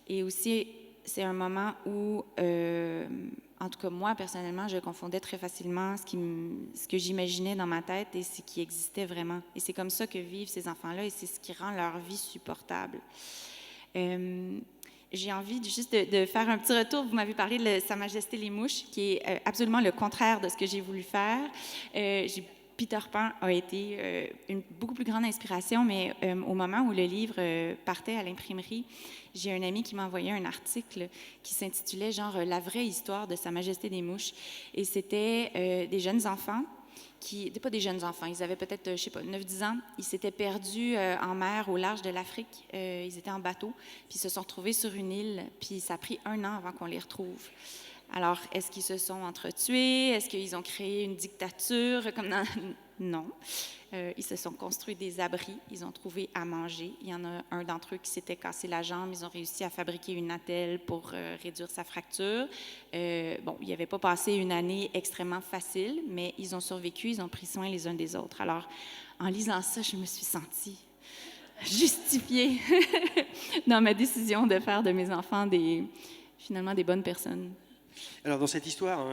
Et aussi, c'est un moment où, en tout cas moi, personnellement, je confondais très facilement ce que j'imaginais dans ma tête et ce qui existait vraiment. Et c'est comme ça que vivent ces enfants-là et c'est ce qui rend leur vie supportable. J'ai envie juste de faire un petit retour. Vous m'avez parlé de Sa Majesté les Mouches, qui est absolument le contraire de ce que j'ai voulu faire. J'ai Peter Pan a été une beaucoup plus grande inspiration, mais au moment où le livre partait à l'imprimerie, j'ai un ami qui m'a envoyé un article qui s'intitulait genre « La vraie histoire de Sa Majesté des Mouches ». Et c'était des jeunes enfants qui, pas des jeunes enfants, ils avaient peut-être, je sais pas, 9-10 ans, ils s'étaient perdus en mer au large de l'Afrique, ils étaient en bateau, puis ils se sont retrouvés sur une île, puis ça a pris 1 an avant qu'on les retrouve. Alors, est-ce qu'ils se sont entretués? Est-ce qu'ils ont créé une dictature? Non. Ils se sont construits des abris. Ils ont trouvé à manger. Il y en a un d'entre eux qui s'était cassé la jambe. Ils ont réussi à fabriquer une attelle pour réduire sa fracture. Bon, ils n'avaient pas passé une année extrêmement facile, mais ils ont survécu. Ils ont pris soin les uns des autres. Alors, en lisant ça, je me suis sentie justifiée dans ma décision de faire de mes enfants finalement des bonnes personnes. Alors dans cette histoire,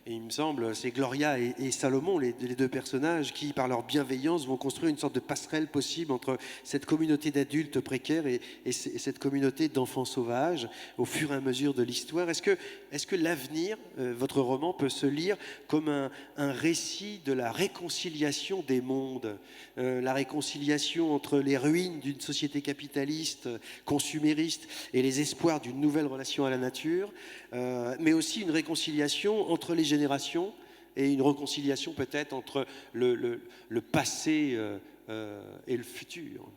et il me semble, c'est Gloria et Salomon, les 2 personnages, qui, par leur bienveillance, vont construire une sorte de passerelle possible entre cette communauté d'adultes précaires et cette communauté d'enfants sauvages, au fur et à mesure de l'histoire. Est-ce que l'avenir, votre roman, peut se lire comme un récit de la réconciliation des mondes, la réconciliation entre les ruines d'une société capitaliste, consumériste, et les espoirs d'une nouvelle relation à la nature, mais aussi une réconciliation entre les générations et une réconciliation peut-être entre le passé et le futur.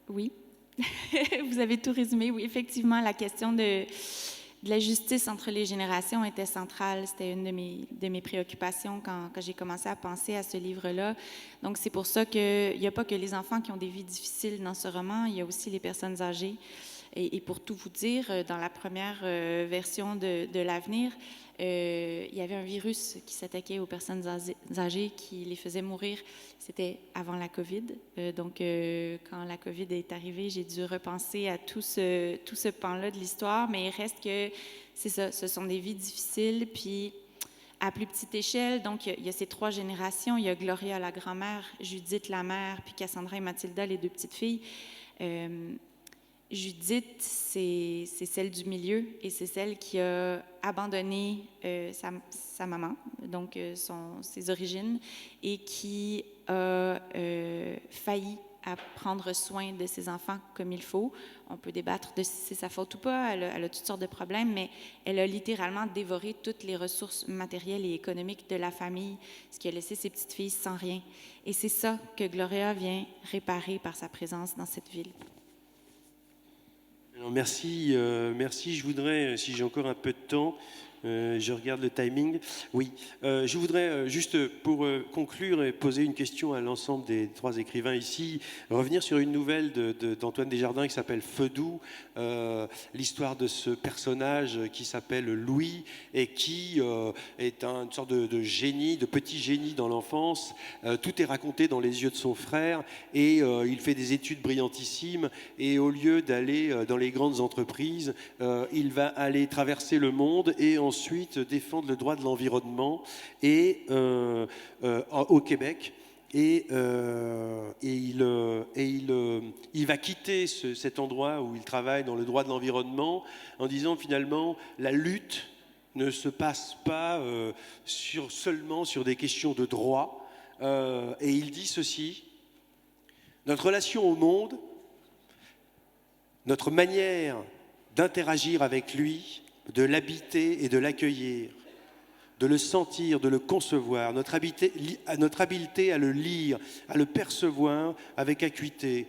Oui, vous avez tout résumé. Oui, effectivement, la question de la justice entre les générations était centrale. C'était une de mes préoccupations quand j'ai commencé à penser à ce livre-là. Donc, c'est pour ça qu'il n'y a pas que les enfants qui ont des vies difficiles dans ce roman, il y a aussi les personnes âgées. Et pour tout vous dire, dans la première version de l'Avenir, il y avait un virus qui s'attaquait aux personnes âgées, qui les faisait mourir. C'était avant la COVID. Donc, quand la COVID est arrivée, j'ai dû repenser à tout ce pan-là de l'histoire. Mais il reste que, c'est ça, ce sont des vies difficiles, puis à plus petite échelle. Donc, il y a ces 3 générations. Il y a Gloria, la grand-mère, Judith, la mère, puis Cassandra et Mathilda, les 2 petites filles. Judith, c'est celle du milieu et c'est celle qui a abandonné sa maman, donc ses origines, et qui a failli à prendre soin de ses enfants comme il faut. On peut débattre de si c'est sa faute ou pas, elle a toutes sortes de problèmes, mais elle a littéralement dévoré toutes les ressources matérielles et économiques de la famille, ce qui a laissé ses petites filles sans rien. Et c'est ça que Gloria vient réparer par sa présence dans cette ville. Alors merci. Je voudrais, si j'ai encore un peu de temps, je regarde le timing. Oui, je voudrais juste pour conclure et poser une question à l'ensemble des 3 écrivains ici, revenir sur une nouvelle d'Antoine Desjardins qui s'appelle Feu doux, l'histoire de ce personnage qui s'appelle Louis et qui est une sorte de génie, de petit génie dans l'enfance. Tout est raconté dans les yeux de son frère et il fait des études brillantissimes et au lieu d'aller dans les grandes entreprises, il va aller traverser le monde et ensuite défendre le droit de l'environnement et, au Québec. Et il va quitter cet endroit où il travaille dans le droit de l'environnement en disant finalement la lutte ne se passe pas seulement sur des questions de droit. Et il dit ceci: notre relation au monde, notre manière d'interagir avec lui, de l'habiter et de l'accueillir, de le sentir, de le concevoir, notre habileté à le lire, à le percevoir avec acuité,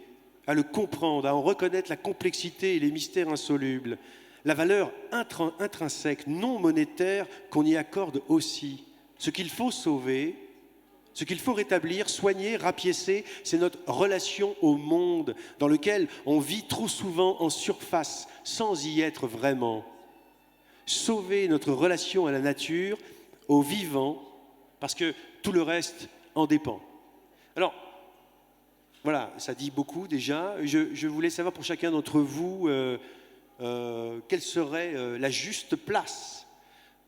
à le comprendre, à en reconnaître la complexité et les mystères insolubles, la valeur intrinsèque, non monétaire qu'on y accorde aussi. Ce qu'il faut sauver, ce qu'il faut rétablir, soigner, rapiécer, c'est notre relation au monde dans lequel on vit trop souvent en surface, sans y être vraiment. Sauver notre relation à la nature, au vivant, parce que tout le reste en dépend. Alors, voilà, ça dit beaucoup déjà. Je voulais savoir pour chacun d'entre vous quelle serait la juste place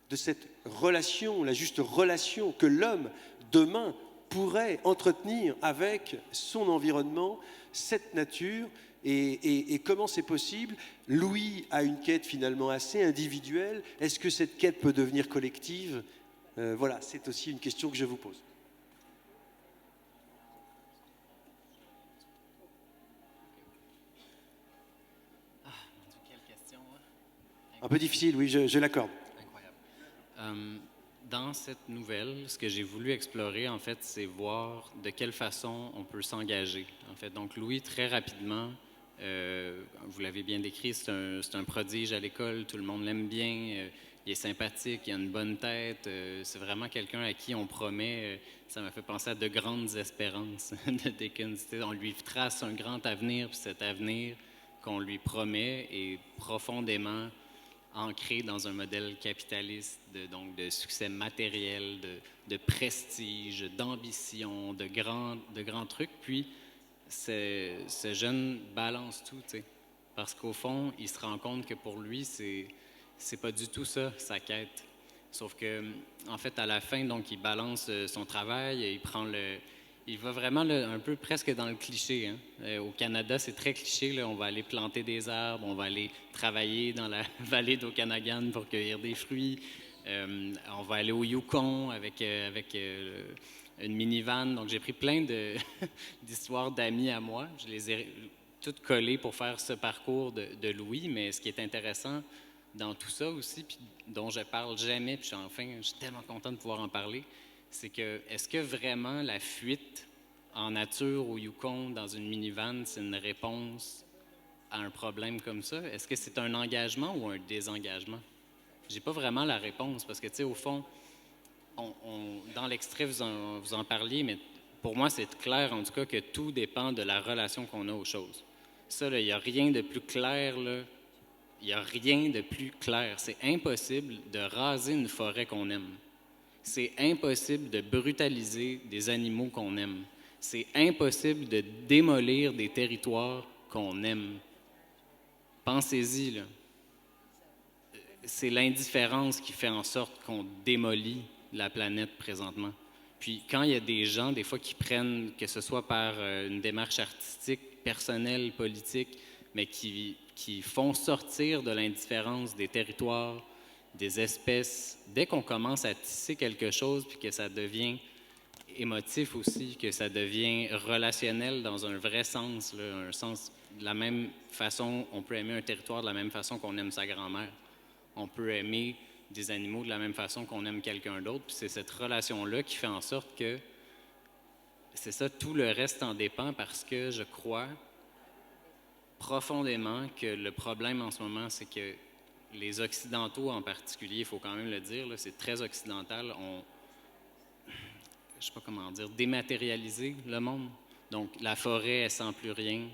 de cette relation, la juste relation que l'homme, demain, pourrait entretenir avec son environnement, cette nature, et comment c'est possible. Louis a une quête finalement assez individuelle. Est-ce que cette quête peut devenir collective? Voilà, c'est aussi une question que je vous pose. Un peu difficile, oui, je l'accorde. Dans cette nouvelle, ce que j'ai voulu explorer, en fait, c'est voir de quelle façon on peut s'engager. En fait, donc Louis, très rapidement, vous l'avez bien décrit, c'est un prodige à l'école, tout le monde l'aime bien, il est sympathique, il a une bonne tête, c'est vraiment quelqu'un à qui on promet, ça m'a fait penser à De grandes espérances de Dickens. On lui trace un grand avenir, puis cet avenir qu'on lui promet est profondément ancré dans un modèle capitaliste donc de succès matériel, de prestige, d'ambition, de grands trucs. Puis, ce jeune balance tout, tu sais. Parce qu'au fond, il se rend compte que pour lui, c'est pas du tout ça, sa quête. Sauf que, en fait, à la fin, donc, il balance son travail, il va vraiment un peu presque dans le cliché. Hein. Au Canada, c'est très cliché. Là. On va aller planter des arbres, on va aller travailler dans la vallée d'Okanagan pour cueillir des fruits. On va aller au Yukon avec une minivan. Donc, j'ai pris plein d'histoires d'amis à moi. Je les ai toutes collées pour faire ce parcours de Louis. Mais ce qui est intéressant dans tout ça aussi, puis dont je parle jamais, puis je suis tellement content de pouvoir en parler, c'est que, est-ce que vraiment la fuite en nature au Yukon dans une minivan, c'est une réponse à un problème comme ça? Est-ce que c'est un engagement ou un désengagement? J'ai pas vraiment la réponse parce que, tu sais, au fond, dans l'extrait, vous en parliez, mais pour moi, c'est clair, en tout cas, que tout dépend de la relation qu'on a aux choses. Ça, il n'y a rien de plus clair, là. Il n'y a rien de plus clair. C'est impossible de raser une forêt qu'on aime. C'est impossible de brutaliser des animaux qu'on aime. C'est impossible de démolir des territoires qu'on aime. Pensez-y, là. C'est l'indifférence qui fait en sorte qu'on démolit la planète présentement. Puis quand il y a des gens, des fois, qui prennent, que ce soit par une démarche artistique, personnelle, politique, mais qui font sortir de l'indifférence des territoires, des espèces, dès qu'on commence à tisser quelque chose, puis que ça devient émotif aussi, que ça devient relationnel dans un vrai sens, là, un sens de la même façon, on peut aimer un territoire de la même façon qu'on aime sa grand-mère. On peut aimer des animaux de la même façon qu'on aime quelqu'un d'autre, puis c'est cette relation-là qui fait en sorte que, c'est ça, tout le reste en dépend parce que je crois profondément que le problème en ce moment, c'est que les Occidentaux en particulier, il faut quand même le dire, là, c'est très occidental, je sais pas comment dire, dématérialisé le monde. Donc, la forêt, elle sent plus rien,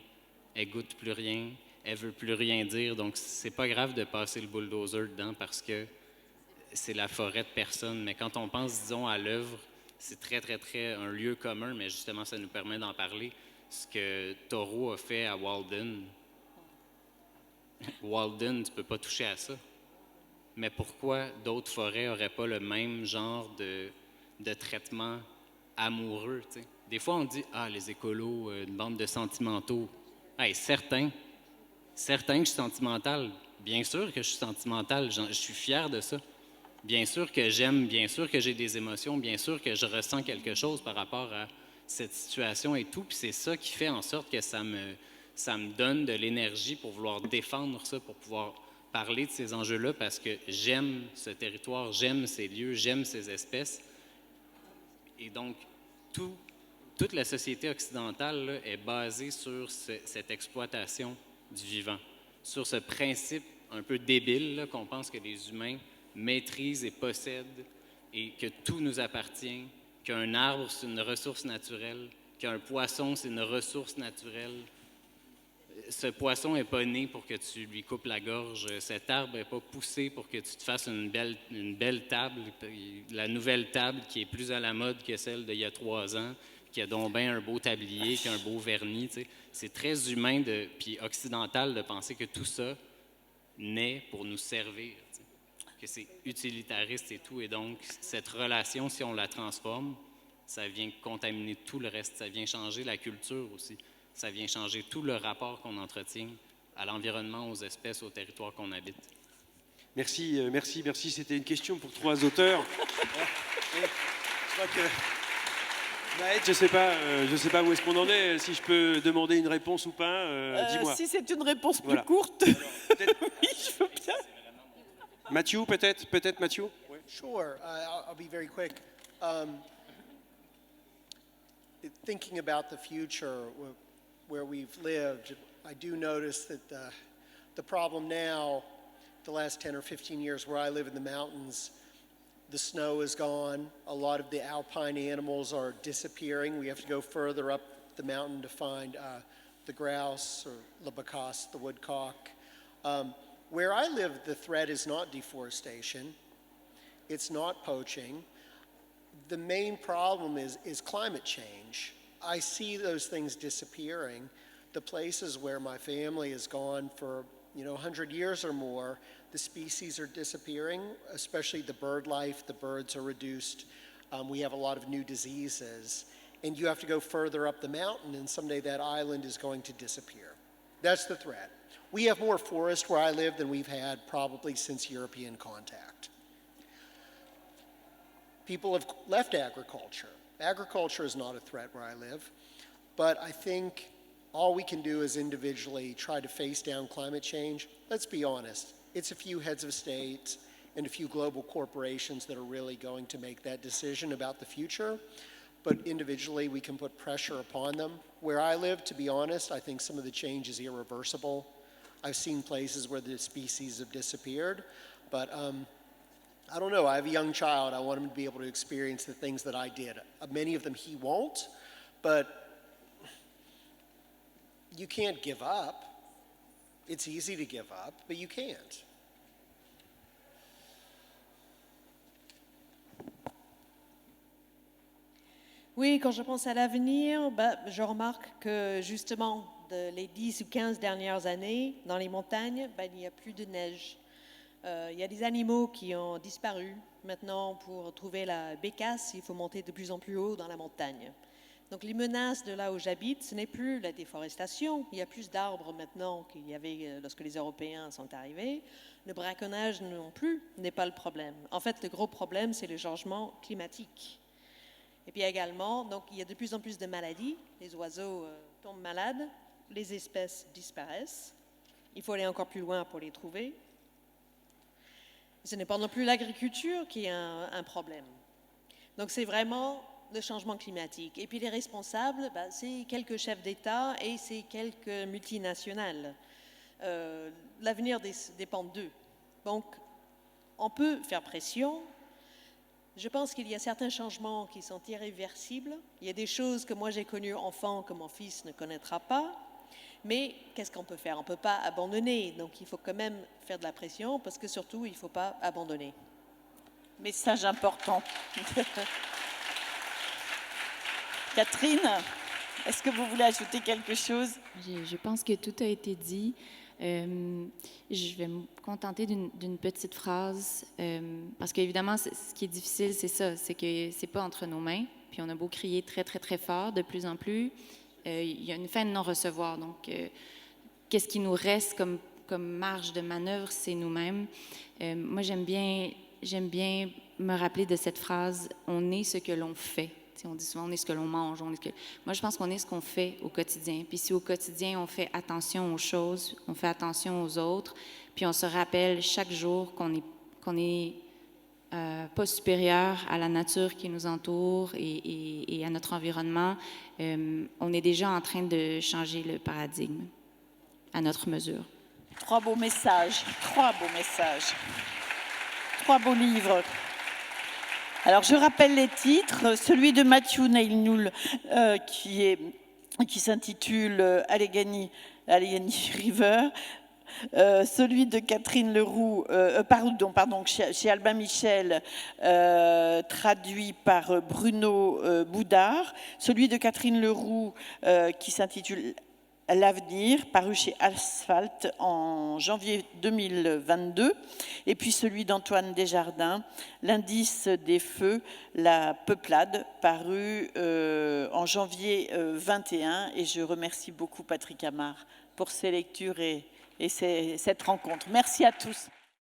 elle goûte plus rien, elle veut plus rien dire. Donc, c'est pas grave de passer le bulldozer dedans parce que c'est la forêt de personne. Mais quand on pense, disons, à l'œuvre, c'est très, très, très un lieu commun, mais justement, ça nous permet d'en parler. Ce que Thoreau a fait à Walden. Walden, tu peux pas toucher à ça. Mais pourquoi d'autres forêts n'auraient pas le même genre de traitement amoureux, tu sais? Des fois, on dit « Ah, les écolos, une bande de sentimentaux. » Hey, certain que je suis sentimental. Bien sûr que je suis sentimental. Je suis fier de ça. Bien sûr que j'aime, bien sûr que j'ai des émotions, bien sûr que je ressens quelque chose par rapport à cette situation et tout. Puis c'est ça qui fait en sorte que ça me donne de l'énergie pour vouloir défendre ça, pour pouvoir parler de ces enjeux-là parce que j'aime ce territoire, j'aime ces lieux, j'aime ces espèces. Et donc, toute la société occidentale là, est basée sur cette exploitation du vivant, sur ce principe un peu débile là, qu'on pense que les humains maîtrisent et possèdent et que tout nous appartient, qu'un arbre, c'est une ressource naturelle, qu'un poisson, c'est une ressource naturelle. Ce poisson n'est pas né pour que tu lui coupes la gorge. Cet arbre n'est pas poussé pour que tu te fasses une belle table, la nouvelle table qui est plus à la mode que celle d'il y a 3 ans, qui a donc bien un beau tablier, qui a un beau vernis. Tu sais. C'est très humain puis occidental de penser que tout ça naît pour nous servir, tu sais. Que c'est utilitariste et tout. Et donc, cette relation, si on la transforme, ça vient contaminer tout le reste. Ça vient changer la culture aussi. Ça vient changer tout le rapport qu'on entretient à l'environnement, aux espèces, au territoire qu'on habite. Merci. C'était une question pour 3 auteurs. Je crois que... Maët, je sais pas où est-ce qu'on en est. Si je peux demander une réponse ou pas, dis-moi. Si c'est une réponse plus Voilà. courte, Alors, oui, je veux bien. Mathieu, peut-être Mathieu. Sure, I'll be very quick. Thinking about the future where we've lived, I do notice that the problem now, the last 10 or 15 years where I live in the mountains, the snow is gone. A lot of the alpine animals are disappearing. We have to go further up the mountain to find the grouse or the bacchus, the woodcock. Where I live, the threat is not deforestation. It's not poaching. The main problem is climate change. I see those things disappearing. The places where my family has gone for 100 years or more, the species are disappearing, especially the bird life. The birds are reduced. We have a lot of new diseases. And you have to go further up the mountain, and someday that island is going to disappear. That's the threat. We have more forest where I live than we've had probably since European contact. People have left agriculture. Agriculture is not a threat where I live, but I think all we can do is individually try to face down climate change. Let's be honest, it's a few heads of state and a few global corporations that are really going to make that decision about the future, but individually we can put pressure upon them. Where I live, to be honest, I think some of the change is irreversible. I've seen places where the species have disappeared, but I don't know, I have a young child. I want him to be able to experience the things that I did. Many of them he won't, but you can't give up. It's easy to give up, but you can't. Oui, quand je pense à l'avenir, je remarque que justement, les 10 ou 15 dernières années, dans les montagnes, il n'y a plus de neige. Il y a des animaux qui ont disparu. Maintenant, pour trouver la bécasse, il faut monter de plus en plus haut dans la montagne. Donc les menaces de là où j'habite, ce n'est plus la déforestation. Il y a plus d'arbres maintenant qu'il y avait lorsque les Européens sont arrivés. Le braconnage non plus n'est pas le problème. En fait, le gros problème, c'est le changement climatique. Et puis également, donc, il y a de plus en plus de maladies. Les oiseaux tombent malades, les espèces disparaissent. Il faut aller encore plus loin pour les trouver. Ce n'est pas non plus l'agriculture qui est un problème. Donc c'est vraiment le changement climatique. Et puis les responsables, c'est quelques chefs d'État et c'est quelques multinationales. L'avenir dépend d'eux. Donc on peut faire pression. Je pense qu'il y a certains changements qui sont irréversibles. Il y a des choses que moi j'ai connues enfant que mon fils ne connaîtra pas. Mais qu'est-ce qu'on peut faire? On ne peut pas abandonner. Donc il faut quand même faire de la pression parce que surtout, il ne faut pas abandonner. Message important. Catherine, est-ce que vous voulez ajouter quelque chose? Je pense que tout a été dit. Je vais me contenter d'une petite phrase parce qu'évidemment, ce qui est difficile, c'est ça, c'est que c'est pas entre nos mains. Puis on a beau crier très, très, très fort de plus en plus. Il y a une fin de non-recevoir. Donc, qu'est-ce qui nous reste comme marge de manœuvre, c'est nous-mêmes. Moi, j'aime bien me rappeler de cette phrase « on est ce que l'on fait ». On dit souvent « on est ce que l'on mange ». Moi, je pense qu'on est ce qu'on fait au quotidien. Puis si au quotidien, on fait attention aux choses, on fait attention aux autres, puis on se rappelle chaque jour qu'on est pas supérieur à la nature qui nous entoure et à notre environnement, on est déjà en train de changer le paradigme à notre mesure. 3 beaux messages, 3 beaux messages, 3 beaux livres. Alors, je rappelle les titres. Celui de Matthew Neil-Newell qui s'intitule Allegheny River. Celui de Catherine Leroux, chez Albin Michel, traduit par Bruno Boudard. Celui de Catherine Leroux qui s'intitule L'avenir, paru chez Asphalt en janvier 2022. Et puis celui d'Antoine Desjardins, L'indice des feux, la peuplade, paru en janvier 21. Et je remercie beaucoup Patrick Amar pour ses lectures et cette rencontre. Merci à tous.